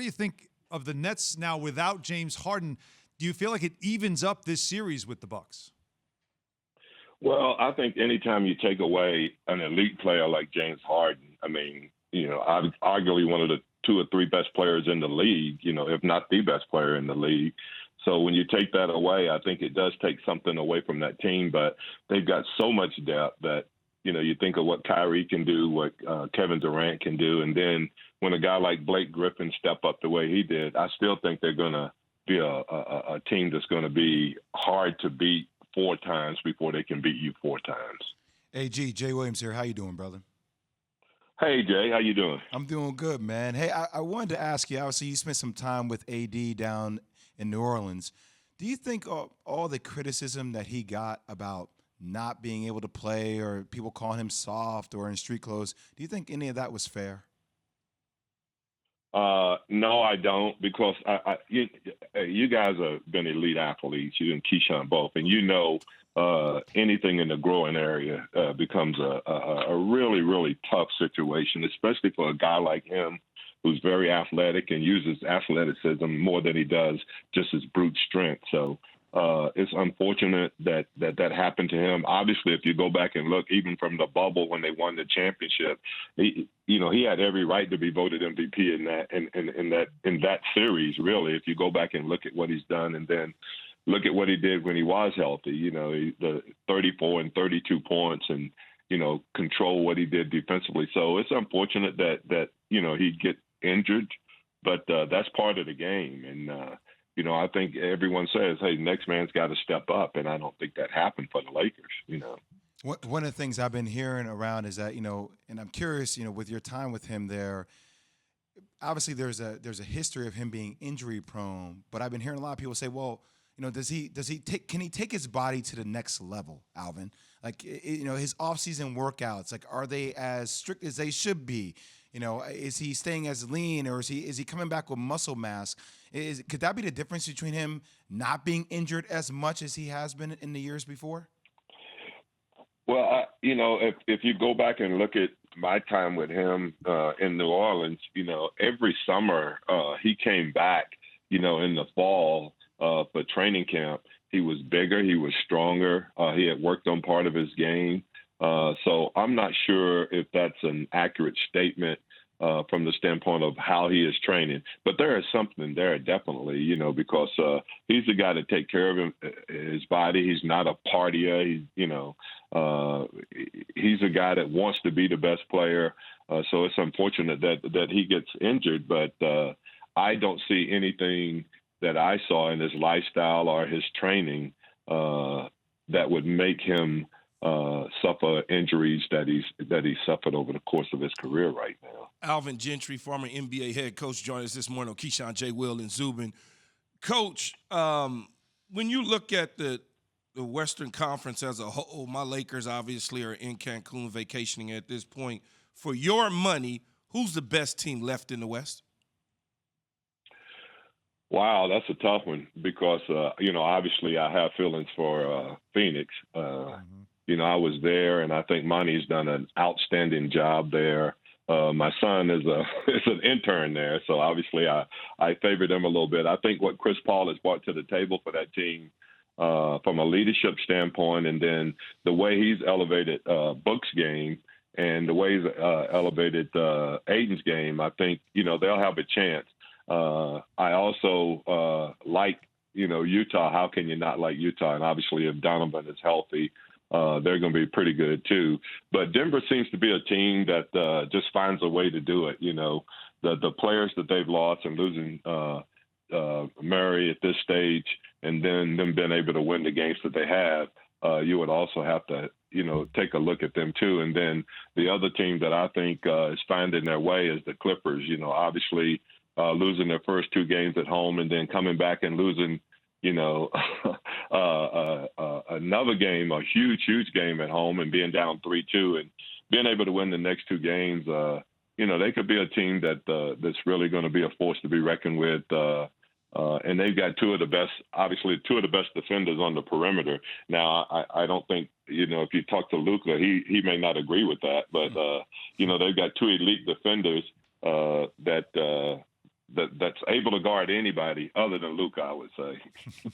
do you think of the Nets now without James Harden? Do you feel like it evens up this series with the Bucks? Well, I think anytime you take away an elite player like James Harden, I mean, arguably one of the 2 or 3 best players in the league, if not the best player in the league. So when you take that away, I think it does take something away from that team. But they've got so much depth that, you think of what Kyrie can do, what Kevin Durant can do. And then when a guy like Blake Griffin step up the way he did, I still think they're going to be a team that's going to be hard to beat 4 times before they can beat you 4 times. Hey, Jay Williams here. How you doing, brother? Hey, Jay. How you doing? I'm doing good, man. Hey, I wanted to ask you, obviously you spent some time with AD down in New Orleans. Do you think all the criticism that he got about not being able to play or people calling him soft or in street clothes, do you think any of that was fair? No, I don't, because you guys have been elite athletes, you and Keyshawn both, and anything in the groin area becomes a really, really tough situation, especially for a guy like him who's very athletic and uses athleticism more than he does just his brute strength. So it's unfortunate that happened to him. Obviously, if you go back and look, even from the bubble when they won the championship, he had every right to be voted MVP in that series. Really, if you go back and look at what he's done, and then look at what he did when he was healthy. The 34 and 32 points, and control what he did defensively. So it's unfortunate that he get injured, but that's part of the game. And I think everyone says, hey, next man's got to step up. And I don't think that happened for the Lakers, One of the things I've been hearing around is that, and I'm curious, with your time with him there, obviously there's a history of him being injury prone, but I've been hearing a lot of people say, well, can he take his body to the next level, Alvin? Like, his off-season workouts, like, are they as strict as they should be? Is he staying as lean, or is he coming back with muscle mass? Could that be the difference between him not being injured as much as he has been in the years before? Well, if you go back and look at my time with him in New Orleans, every summer he came back, in the fall for training camp. He was bigger, he was stronger. He had worked on part of his game. So I'm not sure if that's an accurate statement from the standpoint of how he is training. But there is something there, definitely, because he's the guy to take care of his body. He's not a partier. He's a guy that wants to be the best player. So it's unfortunate that he gets injured. But I don't see anything that I saw in his lifestyle or his training that would make him suffer injuries that he suffered over the course of his career right now. Alvin Gentry, former NBA head coach, joined us this morning on Keyshawn, J. Will, and Zubin. Coach, when you look at the Western Conference as a whole, my Lakers obviously are in Cancun vacationing at this point. For your money, who's the best team left in the West? Wow, that's a tough one because, obviously I have feelings for Phoenix. I was there, and I think Monty's done an outstanding job there. My son is an intern there, so obviously I favor them a little bit. I think what Chris Paul has brought to the table for that team from a leadership standpoint, and then the way he's elevated Book's game and the way he's elevated Aiden's game, I think, they'll have a chance. I also like, Utah. How can you not like Utah? And obviously if Donovan is healthy, they're going to be pretty good too. But Denver seems to be a team that just finds a way to do it. The players that they've lost and losing Murray at this stage, and then them being able to win the games that they have, you would also have to, take a look at them too. And then the other team that I think is finding their way is the Clippers. Obviously losing their first 2 games at home and then coming back and losing, another game, a huge game at home, and being down 3-2 and being able to win the next 2 games, they could be a team that's really going to be a force to be reckoned with. And they've got 2 of the best defenders on the perimeter. Now, I don't think, if you talk to Luka, he may not agree with that, but, they've got 2 elite defenders that that's able to guard anybody other than Luka, I would say.